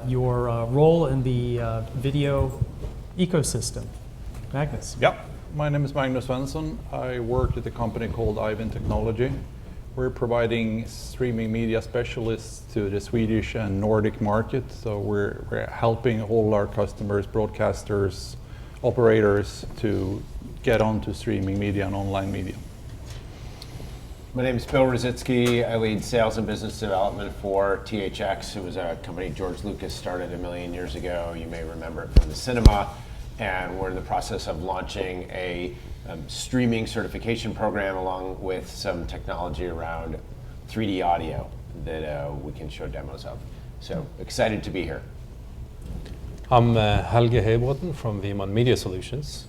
Your role in the video ecosystem. Magnus. Yep, my name is Magnus Svensson. I work at a company called Eyevinn Technology. We're providing streaming media specialists to the Swedish and Nordic market. So we're helping all our customers, broadcasters, operators to get onto streaming media and online media. My name is Bill Rusitzky. I lead sales and business development for THX. It was a company George Lucas started a million years ago. You may remember it from the cinema. And we're in the process of launching a streaming certification program along with some technology around 3D audio that we can show demos of. So excited to be here. I'm Helge Hoibraaten from Vimond Media Solutions.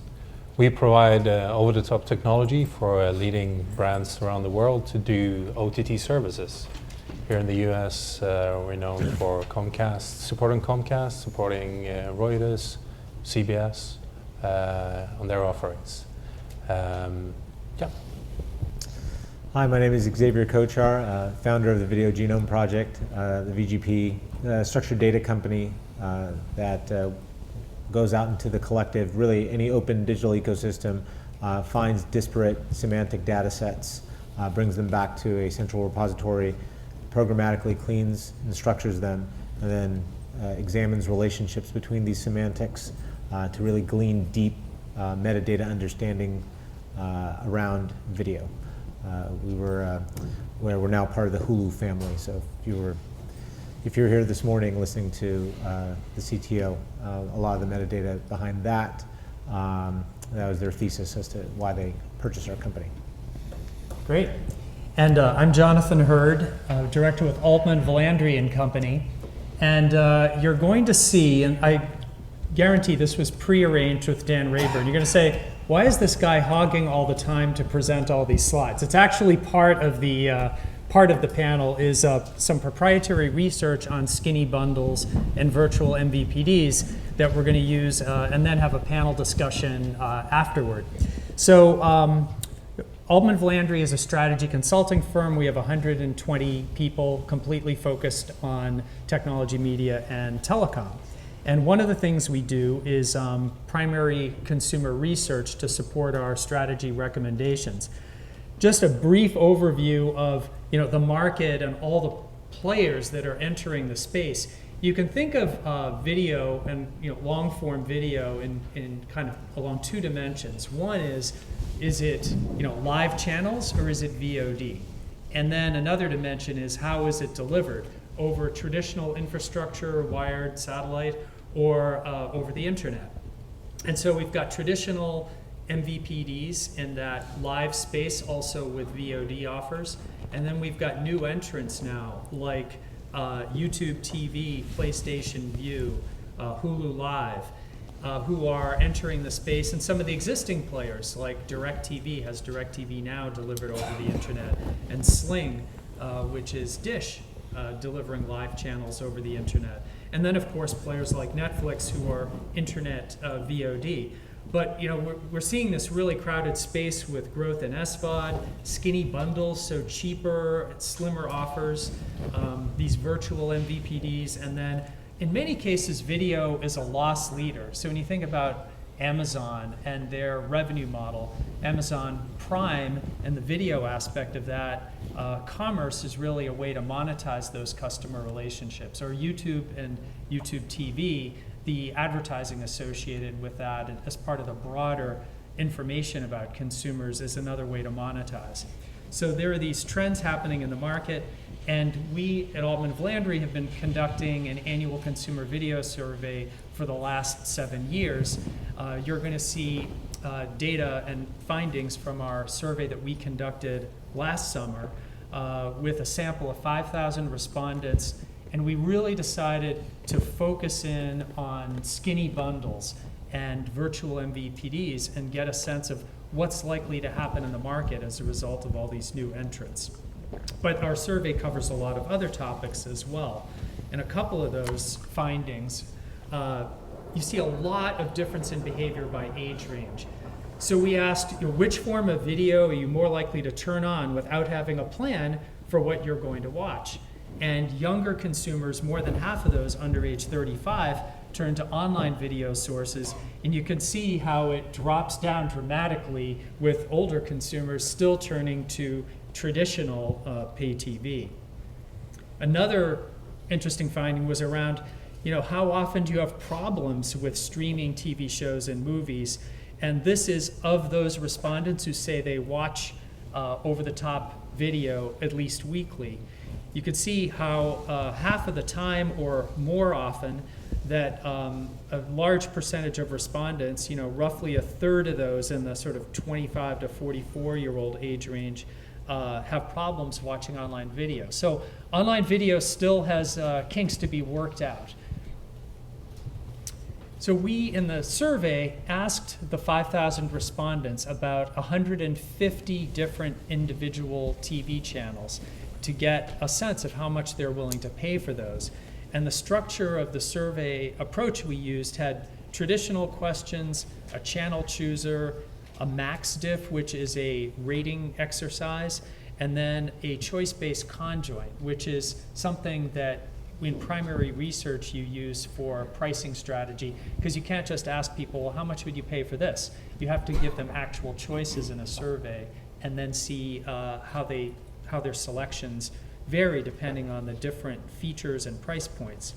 We provide over-the-top technology for leading brands around the world to do OTT services. Here in the US, we're known for Comcast, supporting Reuters, CBS on their offerings. Yeah. Hi, my name is Xavier Kochhar, founder of the Video Genome Project, the VGP structured data company that goes out into the collective, really any open digital ecosystem, finds disparate semantic data sets, brings them back to a central repository, programmatically cleans and structures them, and then examines relationships between these semantics to really glean deep metadata understanding around video. We're now part of the Hulu family, so if you're here this morning listening to the CTO, a lot of the metadata behind that, that was their thesis as to why they purchased our company. Great. And I'm Jonathan Hurd, director with Altman, Vilandrie and Company. And you're going to see, and I guarantee this was pre-arranged with Dan Rayburn, you're going to say, why is this guy hogging all the time to present all these slides? It's actually part of the panel is some proprietary research on skinny bundles and virtual MVPDs that we're going to use and then have a panel discussion afterward. So Altman Vilandrie is a strategy consulting firm. We have 120 people completely focused on technology, media, and telecom. And one of the things we do is primary consumer research to support our strategy recommendations. Just a brief overview of the market and all the players that are entering the space. You can think of video and long form video in kind of along two dimensions. One is it live channels or is it VOD? And then another dimension is how is it delivered over traditional infrastructure, wired, satellite, or over the internet. And so we've got traditional MVPDs in that live space, also with VOD offers. And then we've got new entrants now, like YouTube TV, PlayStation View, Hulu Live, who are entering the space. And some of the existing players, like DirecTV, has DirecTV Now delivered over the internet, and Sling, which is Dish, delivering live channels over the internet. And then, of course, players like Netflix, who are internet VOD. But we're seeing this really crowded space with growth in SVOD, skinny bundles, so cheaper, slimmer offers, these virtual MVPDs, and then in many cases video is a loss leader. So when you think about Amazon and their revenue model, Amazon Prime and the video aspect of that, commerce is really a way to monetize those customer relationships. Or YouTube and YouTube TV, the advertising associated with that as part of the broader information about consumers is another way to monetize. So there are these trends happening in the market, and we at Altman Vilandrie have been conducting an annual consumer video survey for the last 7 years. You're going to see data and findings from our survey that we conducted last summer with a sample of 5,000 respondents. And we really decided to focus in on skinny bundles and virtual MVPDs and get a sense of what's likely to happen in the market as a result of all these new entrants. But our survey covers a lot of other topics as well. And a couple of those findings, you see a lot of difference in behavior by age range. So we asked, which form of video are you more likely to turn on without having a plan for what you're going to watch? And younger consumers, more than half of those under age 35, turn to online video sources. And you can see how it drops down dramatically with older consumers still turning to traditional pay TV. Another interesting finding was around, how often do you have problems with streaming TV shows and movies? And this is of those respondents who say they watch over-the-top video at least weekly. You could see how half of the time or more often that a large percentage of respondents, roughly a third of those in the sort of 25 to 44-year-old age range, have problems watching online video. So online video still has kinks to be worked out. So we, in the survey, asked the 5,000 respondents about 150 different individual TV channels to get a sense of how much they're willing to pay for those. And the structure of the survey approach we used had traditional questions, a channel chooser, a max diff, which is a rating exercise, and then a choice-based conjoint, which is something that in primary research you use for pricing strategy, because you can't just ask people, well, how much would you pay for this? You have to give them actual choices in a survey and then see how their selections vary depending on the different features and price points.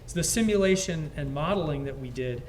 So the simulation and modeling that we did,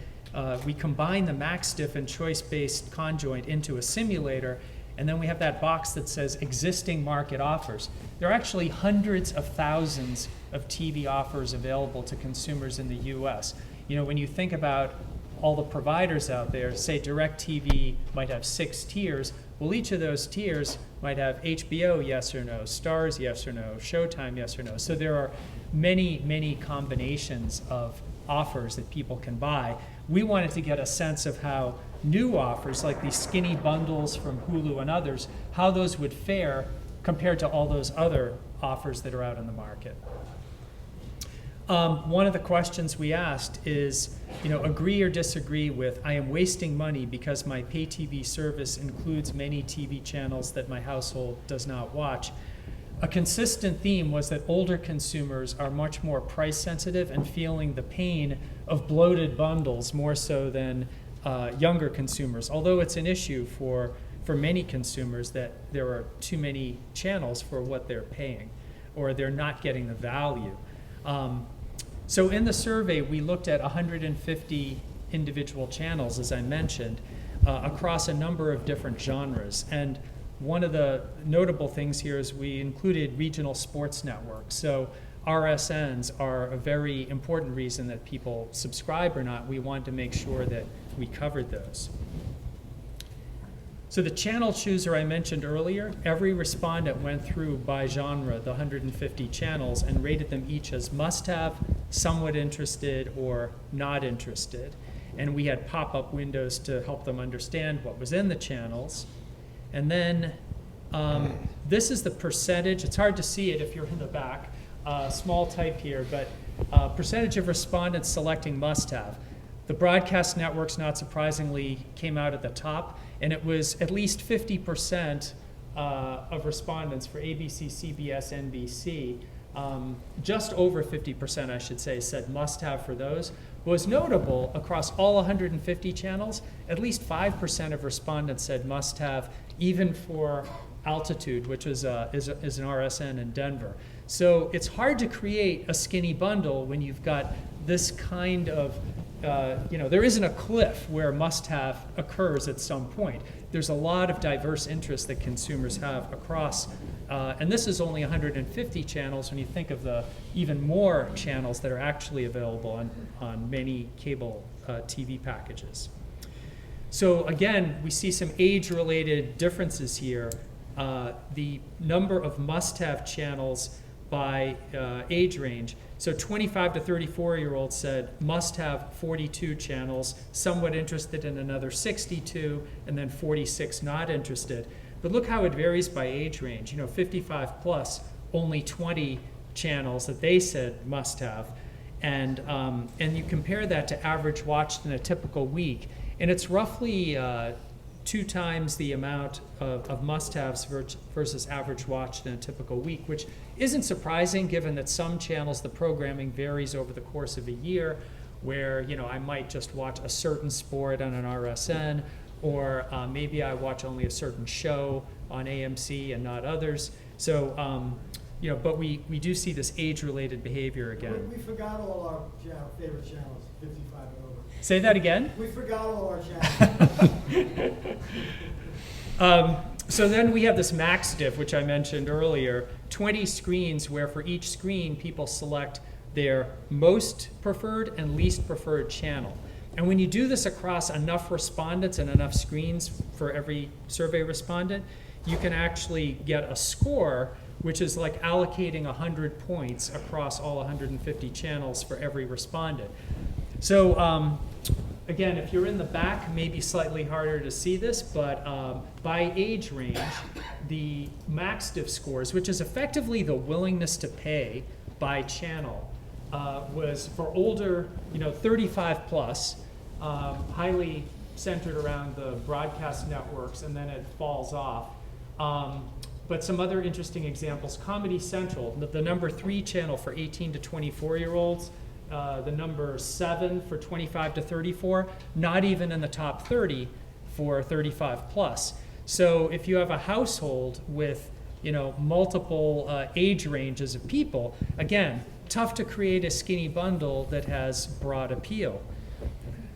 we combined the max diff and choice-based conjoint into a simulator, and then we have that box that says existing market offers. There are actually hundreds of thousands of TV offers available to consumers in the US. When you think about all the providers out there, say DirecTV might have 6 tiers, well, each of those tiers might have HBO, yes or no, Stars, yes or no, Showtime, yes or no. So there are many, many combinations of offers that people can buy. We wanted to get a sense of how new offers, like these skinny bundles from Hulu and others, how those would fare compared to all those other offers that are out in the market. One of the questions we asked is, agree or disagree with, I am wasting money because my pay TV service includes many TV channels that my household does not watch. A consistent theme was that older consumers are much more price sensitive and feeling the pain of bloated bundles more so than younger consumers, although it's an issue for many consumers that there are too many channels for what they're paying, or they're not getting the value. So in the survey, we looked at 150 individual channels, as I mentioned, across a number of different genres. And one of the notable things here is we included regional sports networks. So RSNs are a very important reason that people subscribe or not. We wanted to make sure that we covered those. So the channel chooser I mentioned earlier, every respondent went through by genre the 150 channels and rated them each as must-have, somewhat interested, or not interested. And we had pop-up windows to help them understand what was in the channels. And then this is the percentage. It's hard to see it if you're in the back. Small type here, but percentage of respondents selecting must-have. The broadcast networks, not surprisingly, came out at the top, and it was at least 50% of respondents for ABC, CBS, NBC. Just over 50%, I should say, said must-have for those. What was notable, across all 150 channels, at least 5% of respondents said must-have, even for Altitude, which is an RSN in Denver. So it's hard to create a skinny bundle when you've got this kind of, there isn't a cliff where must-have occurs at some point. There's a lot of diverse interests that consumers have across, and this is only 150 channels when you think of the even more channels that are actually available on many cable TV packages. So again, we see some age-related differences here. The number of must-have channels by age range. So 25 to 34-year-olds said must have 42 channels, somewhat interested in another 62, and then 46 not interested. But look how it varies by age range. 55 plus, only 20 channels that they said must have. And you compare that to average watched in a typical week, and it's roughly 2 times the amount of must-haves versus average watched in a typical week, which isn't surprising given that some channels, the programming varies over the course of a year, where I might just watch a certain sport on an RSN, or maybe I watch only a certain show on AMC and not others. So, but we do see this age-related behavior again. We forgot all our favorite channels, 55 and over. Say that again? We forgot all our channels. So then we have this MaxDiff, which I mentioned earlier, 20 screens where for each screen people select their most preferred and least preferred channel. And when you do this across enough respondents and enough screens for every survey respondent, you can actually get a score which is like allocating 100 points across all 150 channels for every respondent. So again, if you're in the back, maybe slightly harder to see this, but by age range, the MaxTV Scores, which is effectively the willingness to pay by channel, was for older, 35 plus, highly centered around the broadcast networks, and then it falls off. But some other interesting examples, Comedy Central, the number 3 channel for 18 to 24-year-olds, the number 7 for 25 to 34, not even in the top 30 for 35 plus. So if you have a household with multiple age ranges of people, again, tough to create a skinny bundle that has broad appeal.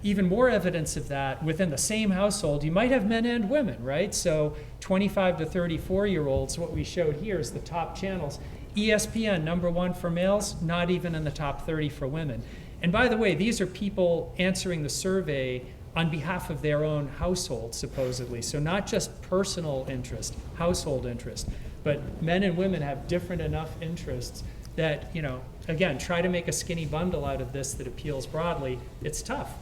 Even more evidence of that, within the same household, you might have men and women, right? So 25 to 34-year-olds, what we showed here is the top channels. ESPN, number 1 for males, not even in the top 30 for women. And by the way, these are people answering the survey on behalf of their own household, supposedly. So not just personal interest, household interest, but men and women have different enough interests that, again, try to make a skinny bundle out of this that appeals broadly. It's tough.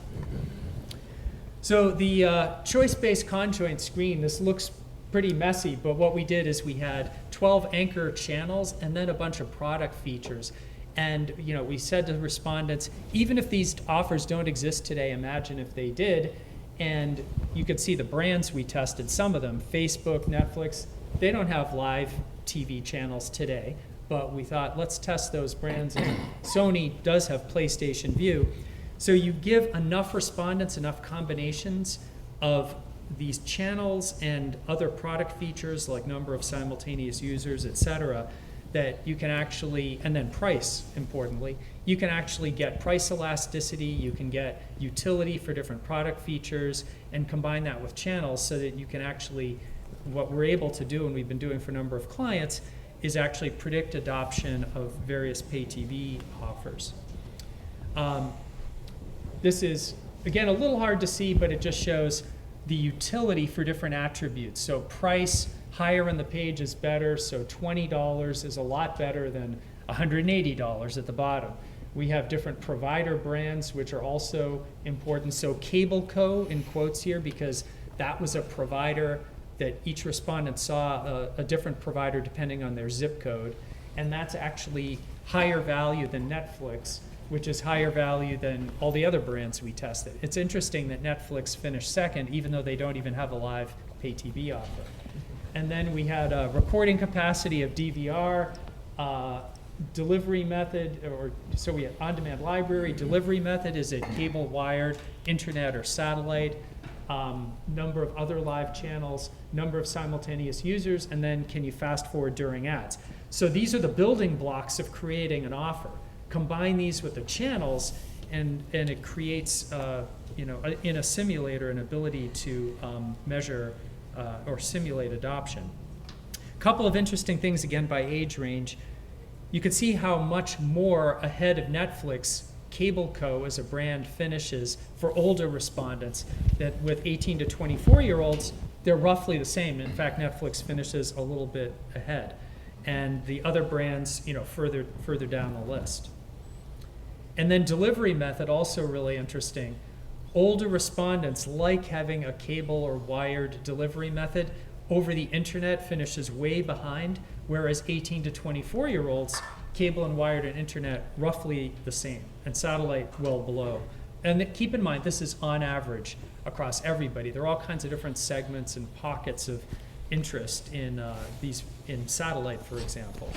So the choice-based conjoint screen, this looks pretty messy, but what we did is we had 12 anchor channels and then a bunch of product features. And we said to respondents, even if these offers don't exist today, imagine if they did. And you could see the brands we tested, some of them, Facebook, Netflix, they don't have live TV channels today. But we thought, let's test those brands. And Sony does have PlayStation View. So you give enough respondents, enough combinations of these channels and other product features like number of simultaneous users, et cetera, that you can actually, and then price, importantly, you can actually get price elasticity, you can get utility for different product features, and combine that with channels so that you can actually, what we're able to do, and we've been doing for a number of clients, is actually predict adoption of various pay TV offers. This is, again, a little hard to see, but it just shows the utility for different attributes. So price, higher in the page is better, so $20 is a lot better than $180 at the bottom. We have different provider brands, which are also important. So Cable Co, in quotes here, because that was a provider that each respondent saw a different provider depending on their zip code, and that's actually higher value than Netflix, which is higher value than all the other brands we tested. It's interesting that Netflix finished second, even though they don't even have a live pay TV offer. And then we had a recording capacity of DVR, delivery method, so we had on-demand library. Delivery method is it cable, wired, internet, or satellite. Number of other live channels, number of simultaneous users, and then can you fast forward during ads? So these are the building blocks of creating an offer. Combine these with the channels, and it creates, in a simulator, an ability to measure or simulate adoption. A couple of interesting things, again, by age range. You can see how much more ahead of Netflix Cable Co. as a brand finishes for older respondents, that with 18 to 24-year-olds, they're roughly the same. In fact, Netflix finishes a little bit ahead. And the other brands, further down the list. And then delivery method, also really interesting. Older respondents like having a cable or wired delivery method. Over the internet finishes way behind, whereas 18 to 24-year-olds, cable and wired and internet roughly the same, and satellite well below. and keep in mind, this is on average across everybody. There are all kinds of different segments and pockets of interest in in satellite, for example.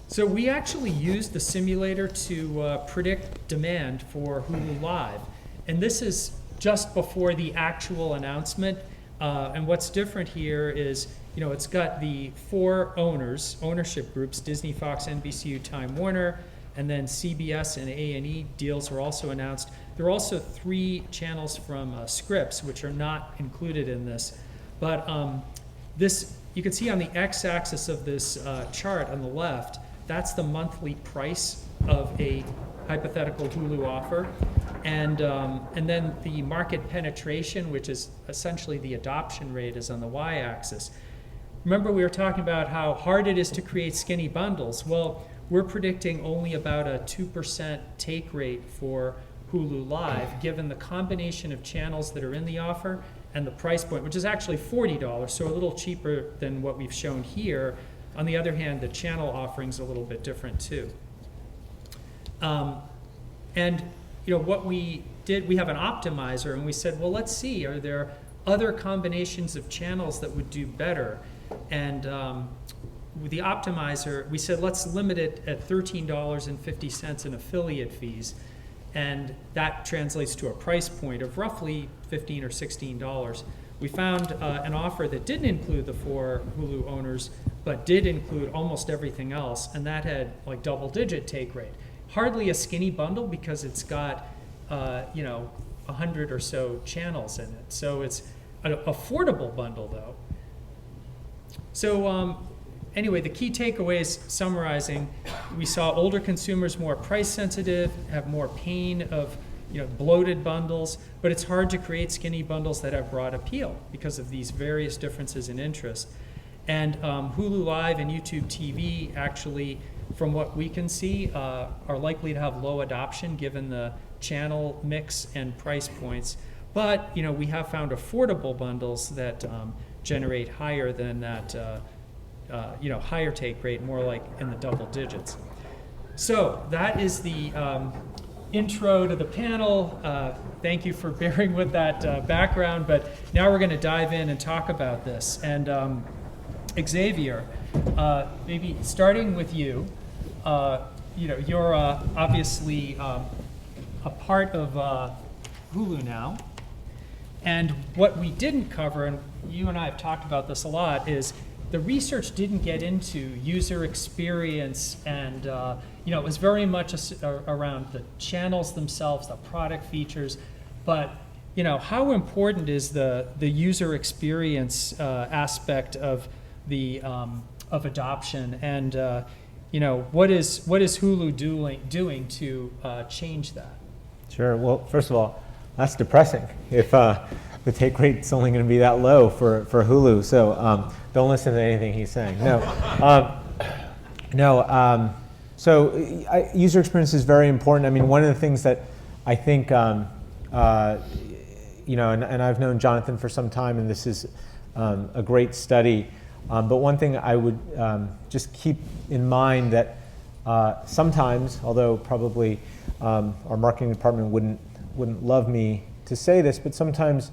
So we actually used the simulator to predict demand for Hulu Live. And this is just before the actual announcement. And what's different here is, it's got the 4 ownership groups, Disney, Fox, NBCU, Time Warner, and then CBS and A&E deals are also announced. There are also 3 channels from Scripps, which are not included in this. But this, you can see on the x-axis of this chart on the left, that's the monthly price of a hypothetical Hulu offer. And then the market penetration, which is essentially the adoption rate, is on the y-axis. Remember, we were talking about how hard it is to create skinny bundles. Well, we're predicting only about a 2% take rate for Hulu Live, given the combination of channels that are in the offer and the price point, which is actually $40, so a little cheaper than what we've shown here. On the other hand, the channel offering's a little bit different too. And what we did, we have an optimizer, and we said, well, let's see, are there other combinations of channels that would do better? And with the optimizer, we said, let's limit it at $13.50 in affiliate fees. And that translates to a price point of roughly $15 or $16. We found an offer that didn't include the 4 Hulu owners, but did include almost everything else, and that had like double-digit take rate. Hardly a skinny bundle because it's got 100 or so channels in it. So it's an affordable bundle, though. So anyway, the key takeaways, summarizing, we saw older consumers more price sensitive, have more pain of bloated bundles, but it's hard to create skinny bundles that have broad appeal because of these various differences in interest. And Hulu Live and YouTube TV actually, from what we can see, are likely to have low adoption given the channel mix and price points. But we have found affordable bundles that generate higher than that, higher take rate, more like in the double digits. So that is the intro to the panel. Thank you for bearing with that background, but now we're going to dive in and talk about this. And Xavier, maybe starting with you, you're obviously a part of Hulu now. And what we didn't cover, and you and I have talked about this a lot, is the research didn't get into user experience, and it was very much around the channels themselves, the product features. But how important is the user experience aspect of the of adoption, and what is Hulu doing to change that? Sure. Well, first of all, that's depressing if the take rate's only going to be that low for Hulu. So don't listen to anything he's saying. No. So user experience is very important. I mean, one of the things that I think, and I've known Jonathan for some time, and this is a great study. But one thing I would just keep in mind that sometimes, although probably our marketing department wouldn't love me to say this, but sometimes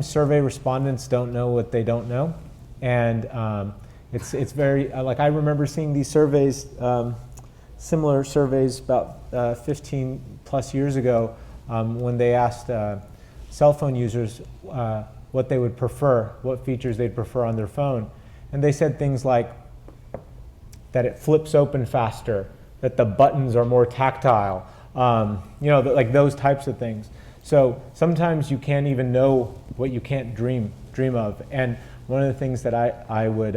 survey respondents don't know what they don't know, and it's very like I remember seeing these surveys, similar surveys about 15 plus years ago when they asked cell phone users what they would prefer, what features they'd prefer on their phone, and they said things like that it flips open faster, that the buttons are more tactile, like those types of things. So sometimes you can't even know what you can't dream of. And one of the things that I would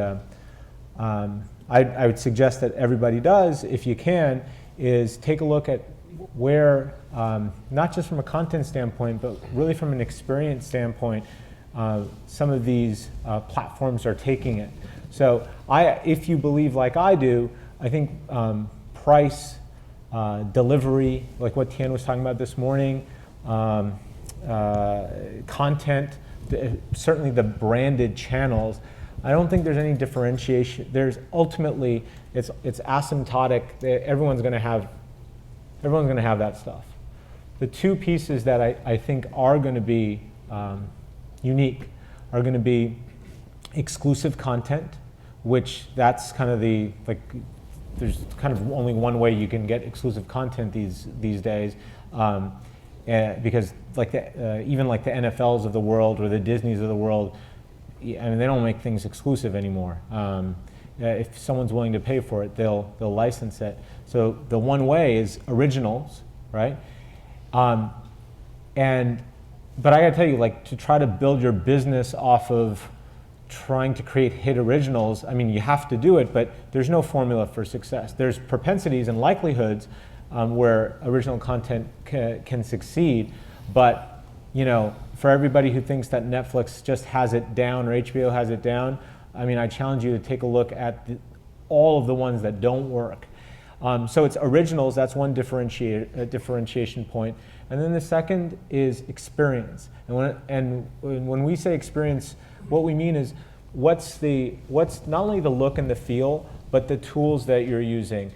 suggest that everybody does, if you can, is take a look at where, not just from a content standpoint, but really from an experience standpoint, some of these platforms are taking it. So if you believe like I do, I think price, delivery, like what Tian was talking about this morning, content, certainly the branded channels, I don't think there's any differentiation. There's ultimately, it's asymptotic. Everyone's going to have Everyone's going to have that stuff. The two pieces that I think are going to be unique are going to be exclusive content, which that's kind of there's kind of only one way you can get exclusive content these days, because even like the NFLs of the world or the Disneys of the world, I mean, they don't make things exclusive anymore. If someone's willing to pay for it, they'll license it. So the one way is originals, right? But I gotta tell you, like, to try to build your business off of trying to create hit originals, I mean, you have to do it, but there's no formula for success. There's propensities and likelihoods where original content can succeed, but you know, for everybody who thinks that Netflix just has it down or HBO has it down, I mean, I challenge you to take a look at all of the ones that don't work. So it's originals, that's one differentiation point. And then the second is experience. And when we say experience, what we mean is what's not only the look and the feel, but the tools that you're using.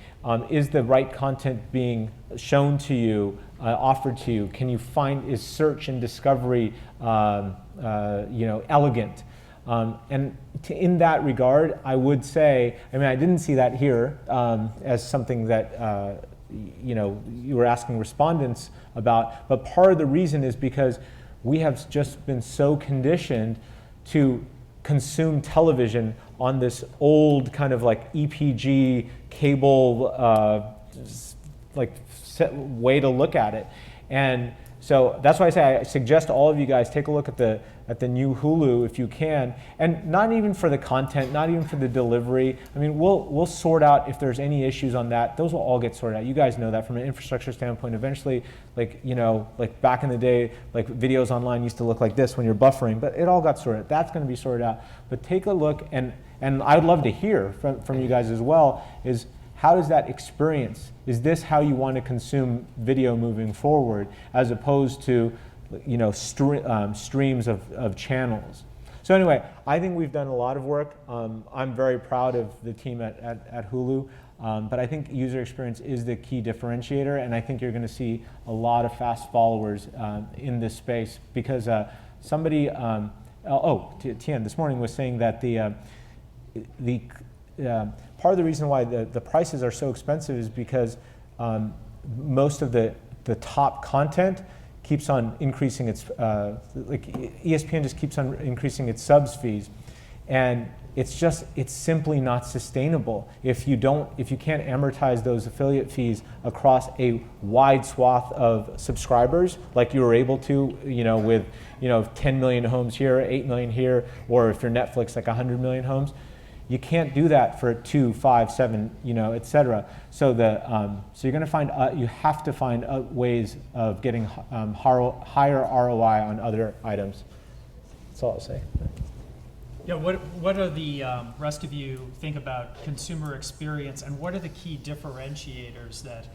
Is the right content being shown to you, offered to you? Can you find, is search and discovery elegant? And in that regard, I would say, I mean, I didn't see that here as something that you were asking respondents about, but part of the reason is because we have just been so conditioned to consume television on this old kind of like EPG cable way to look at it. And so that's why I suggest all of you guys take a look at the new Hulu if you can, and not even for the content, not even for the delivery. I mean, we'll sort out if there's any issues on that. Those will all get sorted out. You guys know that from an infrastructure standpoint. Eventually, like back in the day, like videos online used to look like this when you're buffering, but it all got sorted. That's going to be sorted out. But take a look, and I'd love to hear from you guys as well, is how does that experience, is this how you want to consume video moving forward, as opposed to streams of channels? So anyway, I think we've done a lot of work. I'm very proud of the team at Hulu, but I think user experience is the key differentiator, and I think you're going to see a lot of fast followers in this space, because somebody, Tien this morning was saying that part of the reason why the prices are so expensive is because most of the top content keeps on increasing its, ESPN just keeps on increasing its subs fees. And it's simply not sustainable if you can't amortize those affiliate fees across a wide swath of subscribers, like you were able to, with 10 million homes here, 8 million here, or if you're Netflix, like 100 million homes. You can't do that for 2, 5, 7, et cetera. So so you're going to find you have to find ways of getting higher ROI on other items. That's all I'll say. Yeah. What are the rest of you think about consumer experience, and what are the key differentiators that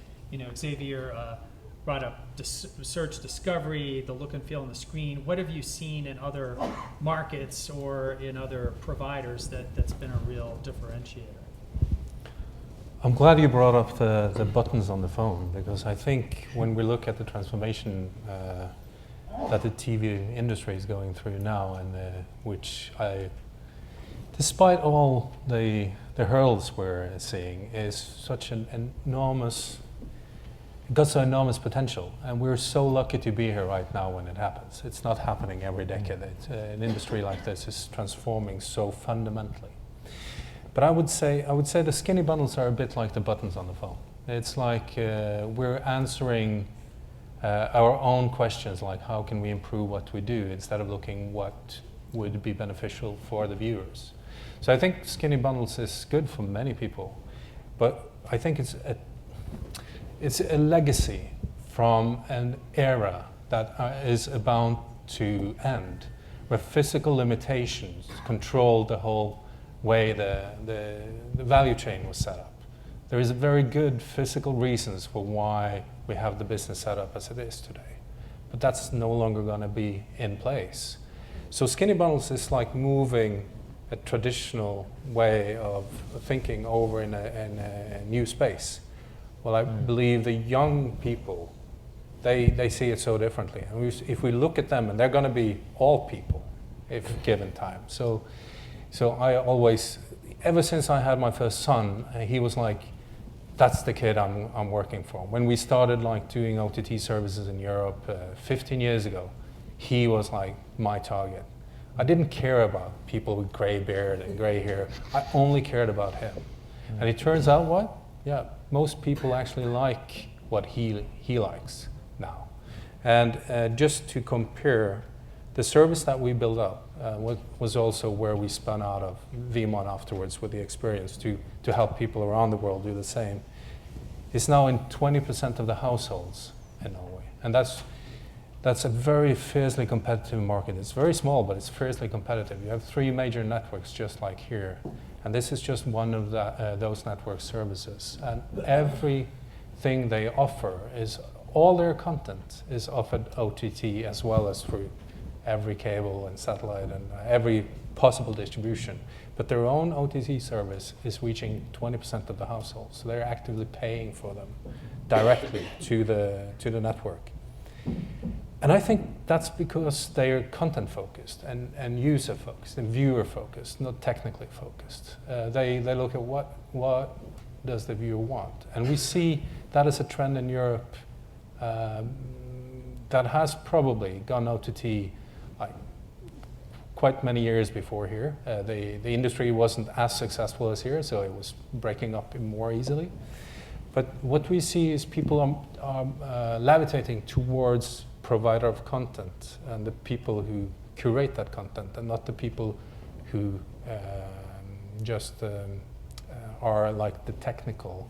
Xavier brought up? Search discovery, the look and feel on the screen. What have you seen in other markets or in other providers that's been a real differentiator? I'm glad you brought up the buttons on the phone, because I think when we look at the transformation that the TV industry is going through now, and which despite all the hurdles we're seeing, is such an enormous, got so enormous potential, and we're so lucky to be here right now when it happens. It's not happening every decade. An industry like this is transforming so fundamentally. But I would say the skinny bundles are a bit like the buttons on the phone. It's like we're answering our own questions, like how can we improve what we do, instead of looking what would be beneficial for the viewers. So I think skinny bundles is good for many people, but I think it's a legacy from an era that is about to end, where physical limitations controlled the whole way the value chain was set up. There is very good physical reasons for why we have the business set up as it is today, but that's no longer going to be in place. So skinny bundles is like moving a traditional way of thinking over in a new space, Well, I believe the young people, they see it so differently. And if we look at them, and they're going to be all people, if given time. So I always, ever since I had my first son, he was like, that's the kid I'm working for. When we started like doing OTT services in Europe 15 years ago, he was like my target. I didn't care about people with gray beard and gray hair. I only cared about him. And it turns out what? Yeah, most people actually like what he likes now. And just to compare, the service that we built up was also where we spun out of Vimond afterwards with the experience to help people around the world do the same. It's now in 20% of the households in Norway. And that's a very fiercely competitive market. It's very small, but it's fiercely competitive. You have 3 major networks just like here. And this is just one of those network services. And everything they offer is, all their content is offered OTT as well as through every cable and satellite and every possible distribution. But their own OTT service is reaching 20% of the households. So they're actively paying for them directly to the network. And I think that's because they're content focused and user focused and viewer focused, not technically focused. They look at what does the viewer want. And we see that as a trend in Europe that has probably gone OTT like quite many years before here. The industry wasn't as successful as here, so it was breaking up more easily. But what we see is people are levitating towards provider of content and the people who curate that content, and not the people who just are like the technical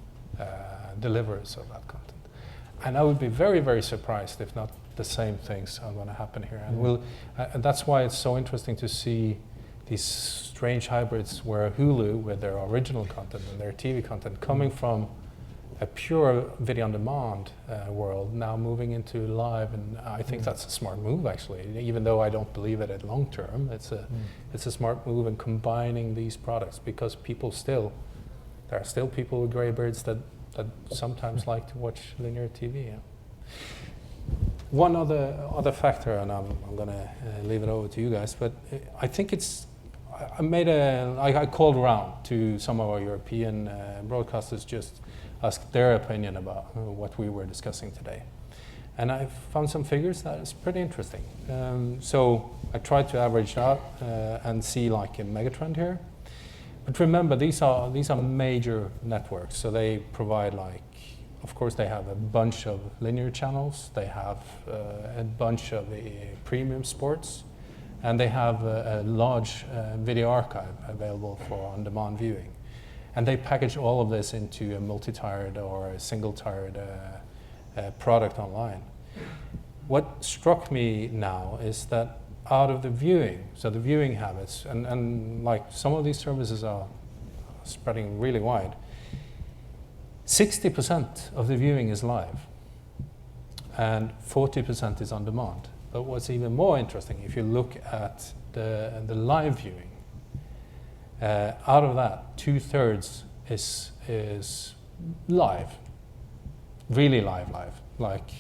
deliverers of that content. And I would be very, very surprised if not the same things are going to happen here. And and that's why it's so interesting to see these strange hybrids where Hulu, with their original content and their TV content, coming from a pure video on demand world, now moving into live, and I think that's a smart move actually. Even though I don't believe it at long term, it's a smart move in combining these products, because there are still people with gray beards that sometimes like to watch linear TV. Yeah. One other factor, and I'm going to leave it over to you guys, but I think I called around to some of our European broadcasters, just asked their opinion about what we were discussing today. And I found some figures that is pretty interesting. So I tried to average out and see like a megatrend here. But remember, these are major networks, so they provide of course they have a bunch of linear channels, they have a bunch of premium sports, and they have a large video archive available for on-demand viewing. And they package all of this into a multi-tiered or a single-tiered product online. What struck me now is that out of the viewing, so the viewing habits, and like some of these services are spreading really wide, 60% of the viewing is live and 40% is on demand. But what's even more interesting, if you look at the live viewing, out of that, 2/3 is live, really live, like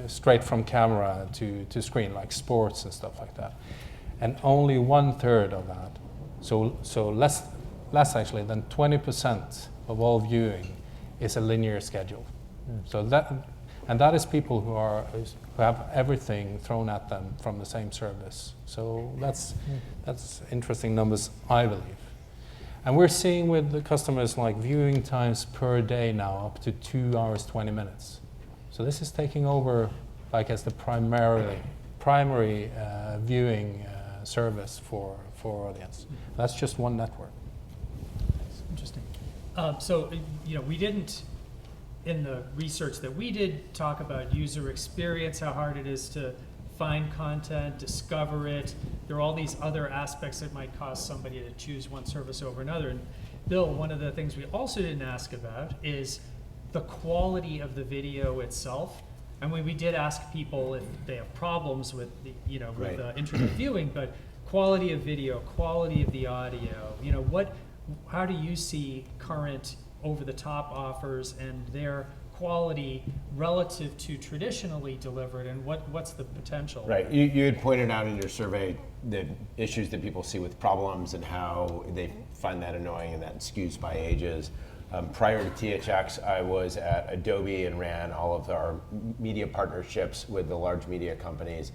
straight from camera to screen, like sports and stuff like that. And only 1/3 of that, so less actually than 20% of all viewing is a linear schedule. So that is people who have everything thrown at them from the same service. So that's interesting numbers, I believe. And we're seeing with the customers like viewing times per day now up to 2 hours 20 minutes. So this is taking over like as the primary viewing service for audience. That's just one network. Interesting. So, we didn't, in the research that we did, talk about user experience, how hard it is to find content, discover it. There are all these other aspects that might cause somebody to choose one service over another. And Bill, one of the things we also didn't ask about is the quality of the video itself. And we did ask people if they have problems with the, with the internet viewing, but quality of video, quality of the audio, how do you see current over-the-top offers and their quality relative to traditionally delivered, and what's the potential? Right. You had pointed out in your survey the issues that people see with problems and how they find that annoying and that skews by ages. Prior to THX, I was at Adobe and ran all of our media partnerships with the large media companies.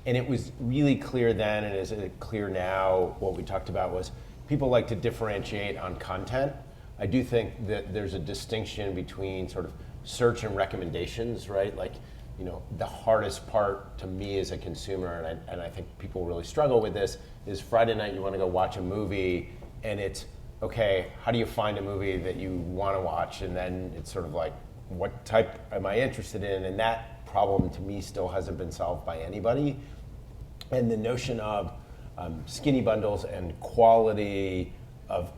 And it was really clear then, and is clear now, what we talked about was people like to differentiate on content. I do think that there's a distinction between sort of search and recommendations, right? Like, you know, the hardest part to me as a consumer, and I think people really struggle with this, is Friday night you want to go watch a movie, and it's, okay, how do you find a movie that you want to watch? And then it's sort of like, what type am I interested in? And that problem to me still hasn't been solved by anybody. And the notion of skinny bundles and quality of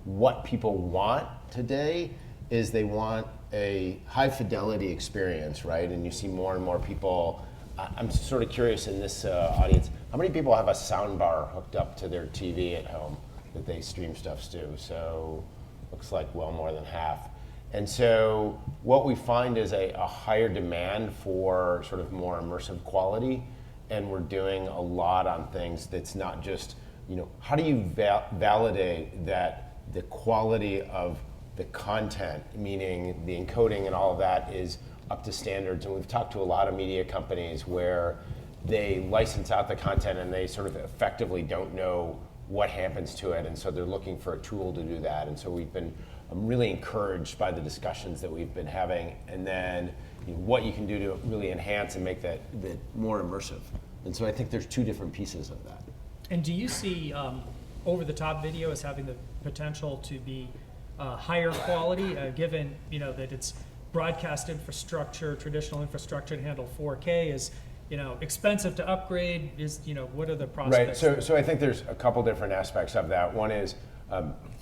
what people want today is they want a high fidelity experience, right? And you see more and more people. I'm sort of curious in this audience, how many people have a sound bar hooked up to their TV at home that they stream stuffs to? So looks like well more than half. And so what we find is a higher demand for sort of more immersive quality, and we're doing a lot on things that's not just, you know, how do you validate that the quality of the content, meaning the encoding and all of that, is up to standards. And we've talked to a lot of media companies where they license out the content and they sort of effectively don't know what happens to it, and so they're looking for a tool to do that. And so we've been really encouraged by the discussions that we've been having, and then, you know, what you can do to really enhance and make that more immersive. And so I think there's two different pieces of that. And do you see over-the-top video as having the potential to be higher quality, given, you know, that it's broadcast infrastructure, traditional infrastructure to handle 4K is, you know, expensive to upgrade? Is, you know, what are the prospects? Right. So I think there's a couple different aspects of that. One is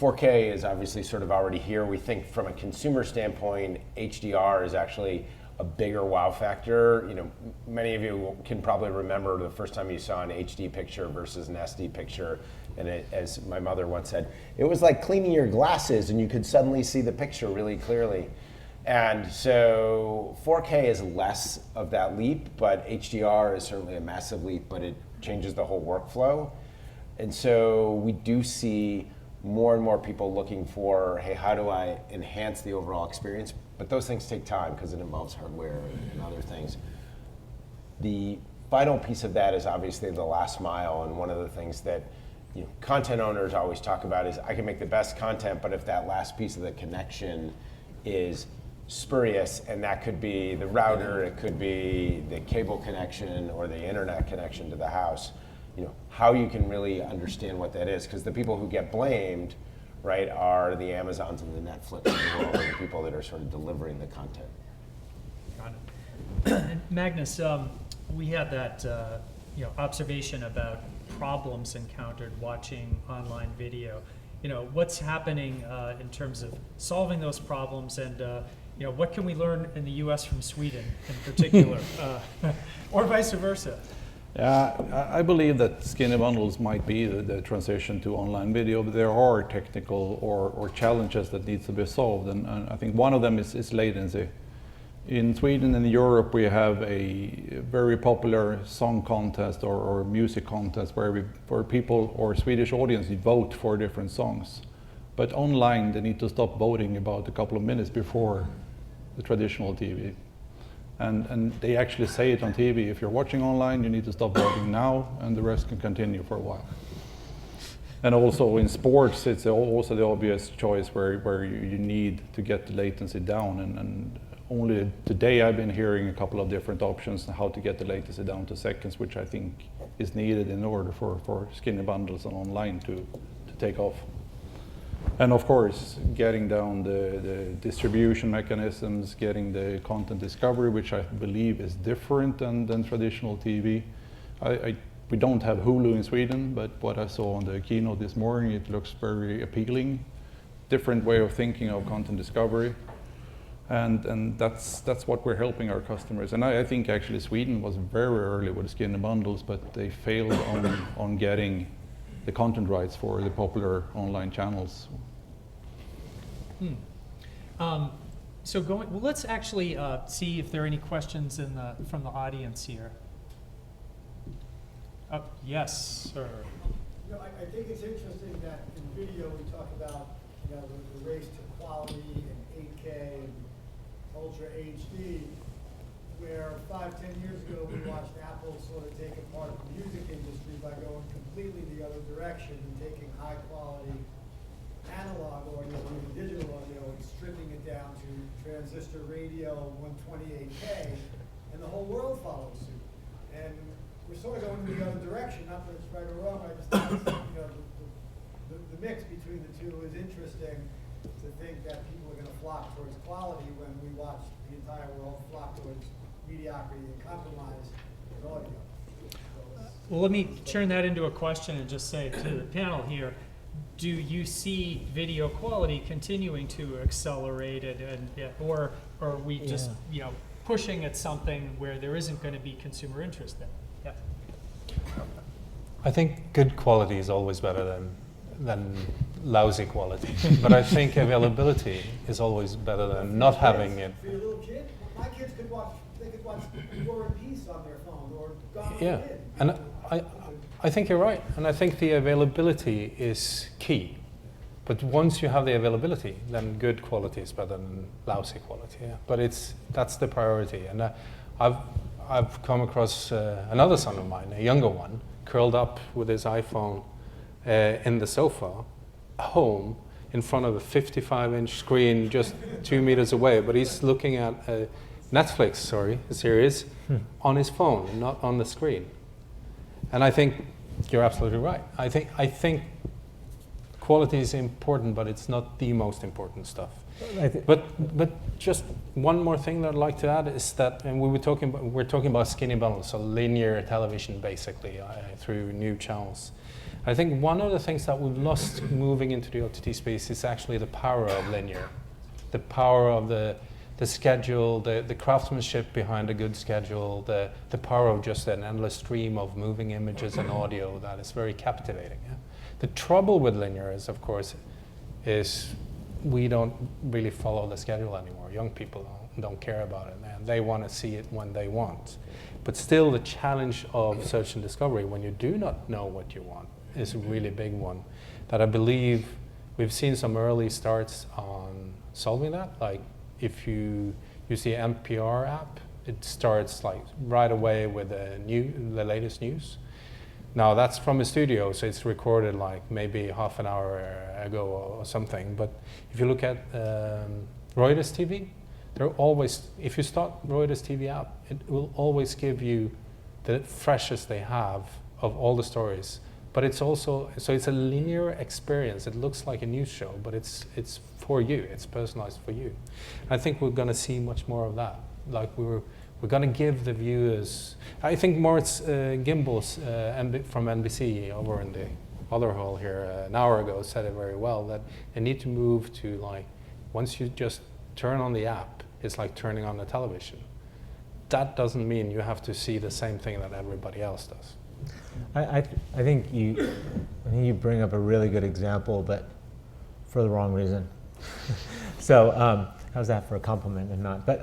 4K is obviously sort of already here. We think from a consumer standpoint, HDR is actually a bigger wow factor. You know, many of you can probably remember the first time you saw an HD picture versus an SD picture. And it, as my mother once said, it was like cleaning your glasses and you could suddenly see the picture really clearly. And so 4K is less of that leap, but HDR is certainly a massive leap, but it changes the whole workflow. And so we do see more and more people looking for, hey, how do I enhance the overall experience? But those things take time because it involves hardware and other things. The final piece of that is obviously the last mile, and one of the things that, you know, content owners always talk about is I can make the best content, but if that last piece of the connection is spurious, and that could be the router, it could be the cable connection or the internet connection to the house, you know, how you can really understand what that is, because the people who get blamed, right, are the Amazons and the Netflix of the world, and the people that are sort of delivering the content. Got it. And Magnus, we had that you know, observation about problems encountered watching online video. You know, what's happening in terms of solving those problems, and you know, what can we learn in the U.S. from Sweden in particular, or vice versa? Yeah, I believe that skinny bundles might be the transition to online video, but there are technical or challenges that need to be solved, and I think one of them is latency. In Sweden and Europe, we have a very popular song contest or music contest where people or Swedish audience vote for different songs. But online, they need to stop voting about a couple of minutes before the traditional TV. And they actually say it on TV, if you're watching online, you need to stop voting now, and the rest can continue for a while. And also in sports, it's also the obvious choice where you need to get the latency down. And only today I've been hearing a couple of different options on how to get the latency down to seconds, which I think is needed in order for skinny bundles and online to take off. And of course, getting down the distribution mechanisms, getting the content discovery, which I believe is different than traditional TV. We don't have Hulu in Sweden, but what I saw on the keynote this morning, it looks very appealing. Different way of thinking of content discovery. And that's what we're helping our customers. And I think actually Sweden was very early with skinny bundles, but they failed on getting the content rights for the popular online channels. So well, let's actually see if there are any questions from the audience here. Yes, sir. You know, I think it's interesting that in video we talk about, you know, the race to quality and 8K and Ultra HD, where 5-10 years ago we watched Apple sort of take apart the music industry by going completely the other direction and taking high quality analog audio, even digital audio, and stripping it down to transistor radio 128K, and the whole world follows suit. And we're sort of going in the other direction, not that it's right or wrong, I just think it's, you know, the mix between the two is interesting to think that people are going to flock towards quality when we watch the entire world flock towards mediocrity and compromise with audio. Well, let me turn that into a question and just say to the panel here, do you see video quality continuing to accelerate it, or are we just pushing at something where there isn't going to be consumer interest in it? Yeah. I think good quality is always better than lousy quality, but I think availability is always better than not having it. For your little kid, my kids could watch War and Peace on their phone or Gone with the Yeah, Wind. and I think you're right, and I think the availability is key. But once you have the availability, then good quality is better than lousy quality. Yeah, but that's the priority. And I've come across another son of mine, a younger one, curled up with his iPhone in the sofa, home, in front of a 55-inch screen just 2 meters away. But he's looking at a series on his phone, not on the screen. And I think you're absolutely right. I think quality is important, but it's not the most important stuff. But just one more thing that I'd like to add is that, and we're talking about skinny bundles, so linear television basically through new channels. I think one of the things that we've lost moving into the OTT space is actually the power of linear, the power of the schedule, the craftsmanship behind a good schedule, the power of just an endless stream of moving images and audio that is very captivating. Yeah? The trouble with linear is, of course, we don't really follow the schedule anymore. Young people don't care about it, and they want to see it when they want. But still, the challenge of search and discovery, when you do not know what you want, is a really big one that I believe we've seen some early starts on solving that. Like if you use the NPR app, it starts like right away with the latest news. Now that's from a studio, so it's recorded like maybe half an hour ago or something. But if you look at Reuters TV, they're always, if you start Reuters TV app, it will always give you the freshest they have of all the stories. But it's also, so it's a linear experience. It looks like a news show, but it's for you. It's personalized for you. I think we're going to see much more of that. Like we're going to give the viewers. I think Moritz Gimbels from NBC over in the other hall here an hour ago said it very well, that they need to move to like, once you just turn on the app, it's like turning on the television. That doesn't mean you have to see the same thing that everybody else does. I think you bring up a really good example, but for the wrong reason. So how's that for a compliment and not? But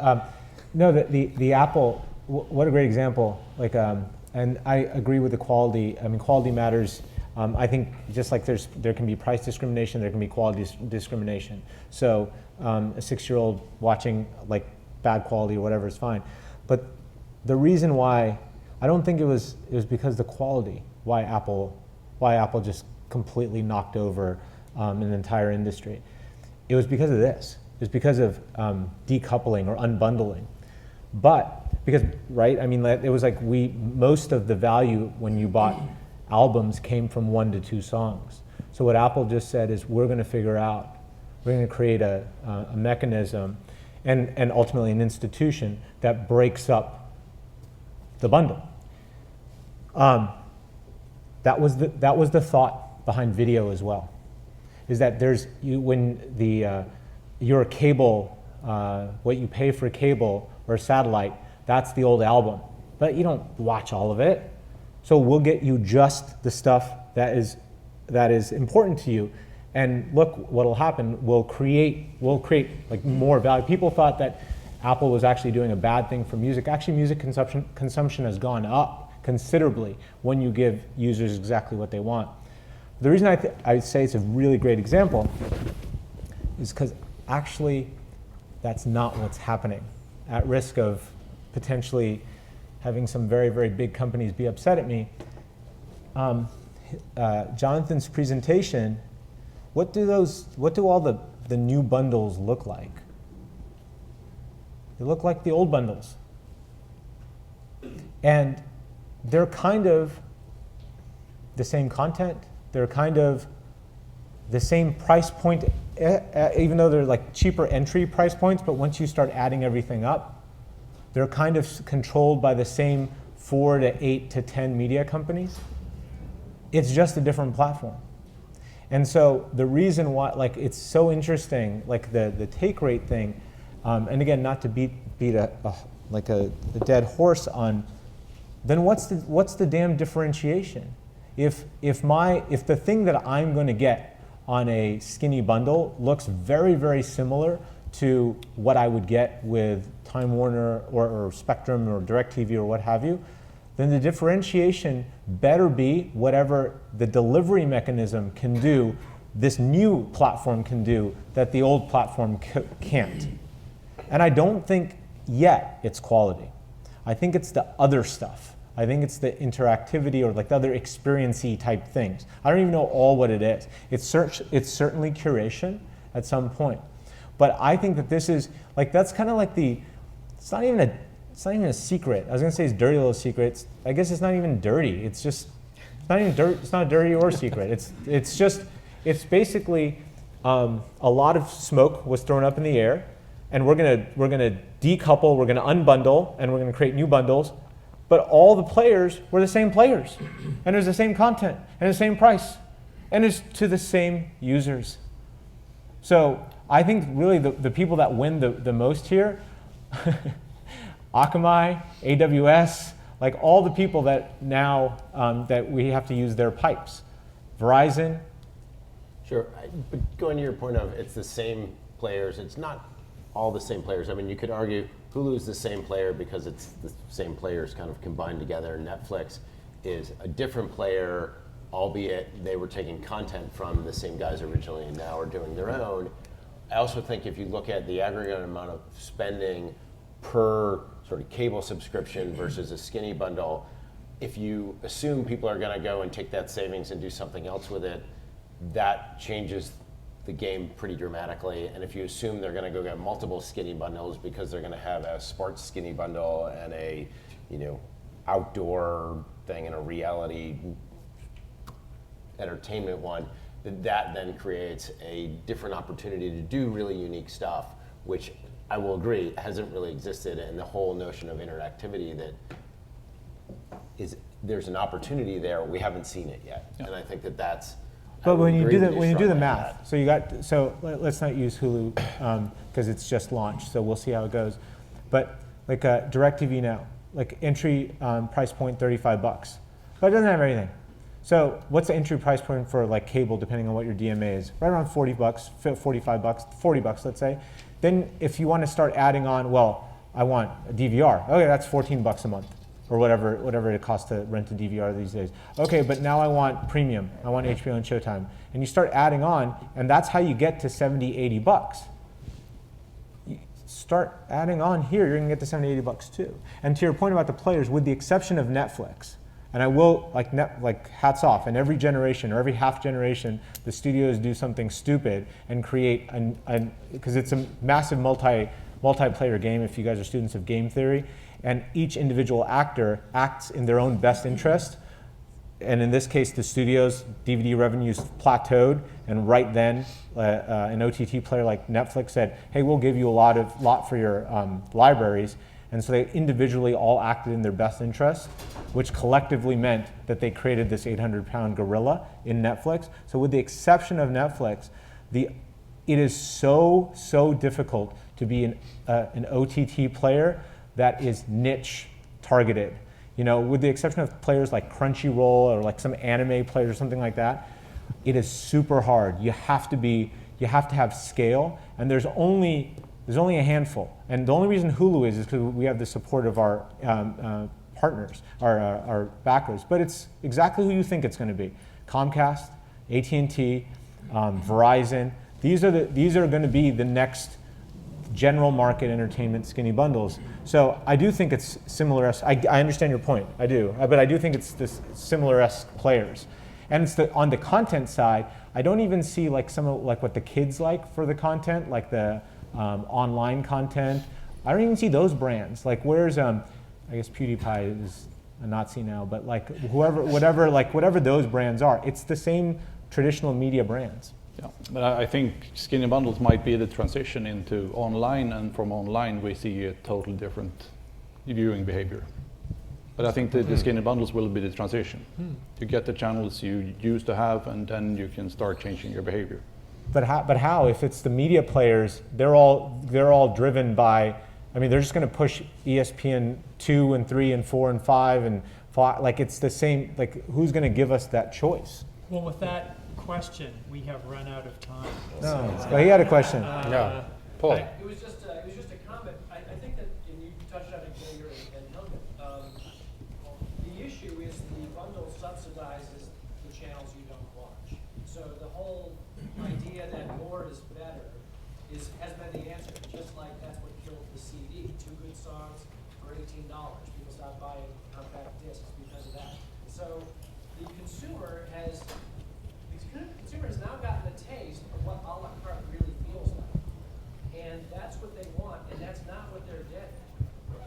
no, the Apple, what a great example. Like, and I agree with the quality. I mean, quality matters. I think just like there can be price discrimination, there can be quality discrimination. So a 6-year-old watching like bad quality or whatever is fine. But the reason why, I don't think it was because the quality, why Apple just completely knocked over an entire industry. It was because of this. It was because of decoupling or unbundling. But because, right, I mean, it was like most of the value when you bought albums came from 1 to 2 songs. So what Apple just said is we're going to create a mechanism and ultimately an institution that breaks up the bundle. That was the thought behind video as well. Is that your cable, what you pay for cable or satellite, that's the old album, but you don't watch all of it. So we'll get you just the stuff that is important to you, And look what'll happen, we'll create like more value. People thought that Apple was actually doing a bad thing for music. Actually, music consumption has gone up considerably when you give users exactly what they want. The reason I say it's a really great example is because actually that's not what's happening. At risk of potentially having some very, very big companies be upset at me, Jonathan's presentation, what do all the new bundles look like? They look like the old bundles. And they're kind of the same content. They're kind of the same price point, even though they're like cheaper entry price points, but once you start adding everything up, they're kind of controlled by the same 4 to 8 to 10 media companies. It's just a different platform. And so the reason why, like, it's so interesting, like the take rate thing, and again, not to beat a dead horse on, then what's the damn differentiation? If the thing that I'm going to get on a skinny bundle looks very, very similar to what I would get with Time Warner or Spectrum or DirecTV or what have you, then the differentiation better be whatever the delivery mechanism can do, this new platform can do that the old platform can't. And I don't think yet it's quality. I think it's the other stuff. I think it's the interactivity or like the other experience-y type things. I don't even know all what it is. It's certainly curation at some point. But I think that this is, like, that's kind of like it's not even a secret. I was gonna say it's a dirty little secret. I guess it's not even dirty. It's not even dirt. It's not dirty or secret. It's basically a lot of smoke was thrown up in the air, and we're gonna decouple, we're gonna unbundle, and we're gonna create new bundles. But all the players were the same players, and there's the same content, and the same price, and it's to the same users. So I think really the people that win the most here, Akamai, AWS, like all the people that now that we have to use their pipes. Verizon. Sure, but going to your point of it's the same players, it's not all the same players. I mean, you could argue Hulu's the same player because it's the same players kind of combined together. Netflix is a different player, albeit they were taking content from the same guys originally and now are doing their own. I also think if you look at the aggregate amount of spending per sort of cable subscription versus a skinny bundle, if you assume people are going to go and take that savings and do something else with it, that changes the game pretty dramatically. And if you assume they're going to go get multiple skinny bundles because they're going to have a sports skinny bundle and a, outdoor thing and a reality entertainment one, that then creates a different opportunity to do really unique stuff, which I will agree hasn't really existed. And the whole notion of interactivity there's an opportunity there. We haven't seen it yet, and I think that's. But when you do the math, so let's not use Hulu because it's just launched. So we'll see how it goes. But like DirecTV now, like entry price point $35, but it doesn't have anything. So what's the entry price point for like cable, depending on what your DMA is? Right around $40, $45, $40, let's say. Then if you want to start adding on, well, I want a DVR. Okay, that's $14 a month, or whatever it costs to rent a DVR these days. Okay, but now I want premium. I want HBO and Showtime. And you start adding on, and that's how you get to $70, $80. You start adding on here, you're gonna get to $70, $80 too. And to your point about the players, with the exception of Netflix, and I will, like hats off, in every generation or every half generation, the studios do something stupid and create, because it's a massive multiplayer game if you guys are students of game theory, and each individual actor acts in their own best interest. And in this case, the studio's DVD revenues plateaued, and right then, an OTT player like Netflix said, hey, we'll give you a lot for your libraries. And so they individually all acted in their best interest, which collectively meant that they created this 800-pound gorilla in Netflix. So with the exception of Netflix, it is so difficult to be an OTT player that is niche targeted. With the exception of players like Crunchyroll or like some anime players or something like that, It is super hard. You have to have scale, and there's only a handful. And the only reason Hulu is because we have the support of our partners, our backers. But it's exactly who you think it's going to be: Comcast, AT&T, Verizon. These are going to be the next general market entertainment skinny bundles. So I do think it's similar. I understand your point. I do, but I do think it's this similar-esque players. And it's on the content side, I don't even see like what the kids like for the content, like the online content. I don't even see those brands. Like where's I guess PewDiePie is a Nazi now, but like whatever those brands are, it's the same traditional media brands. Yeah, but I think skinny bundles might be the transition into online, and from online we see a totally different viewing behavior. But I think the skinny bundles will be the transition. You get the channels you used to have, and then you can start changing your behavior. But how? If it's the media players, they're all driven by. I mean, they're just going to push ESPN 2 and 3 and 4 and 5 and 5. Like it's the same. Like who's going to give us that choice? Well, with that question, we have run out of time. No, well, he had a question. Yeah, Paul. It was just a comment. I think that, and you touched on it, Xavier and Helge. The issue is the bundle subsidizes the channels you don't watch. So the whole idea that more is better has been the answer. Just like that's what killed the CD. 2 good songs for $18. People stopped buying compact discs because of that. So the consumer has now gotten a taste of what a la carte really feels like. And that's what they want, and that's not what they're getting.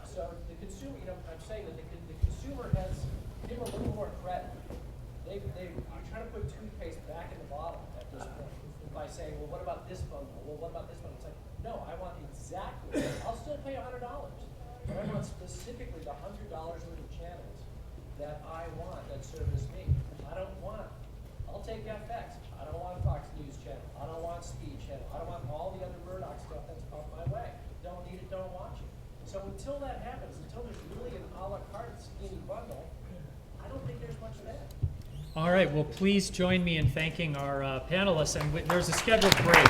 So the consumer, I'm saying that the consumer has given a little more credit. They're trying to put toothpaste back in the bottle at this point by saying, well, what about this bundle? Well, what about this bundle? It's like, no, I want exactly, I'll still pay $100, but I want specifically the $100 worth of channels that I want that service me. I'll take FX. I don't want Fox News Channel. I don't want Speed Channel. I don't want all the other Murdoch stuff that's off my way. Don't need it, don't watch it. So until that happens, until there's really an a la carte skinny bundle, I don't think there's much of that. All right, well, please join me in thanking our panelists, and there's a scheduled break.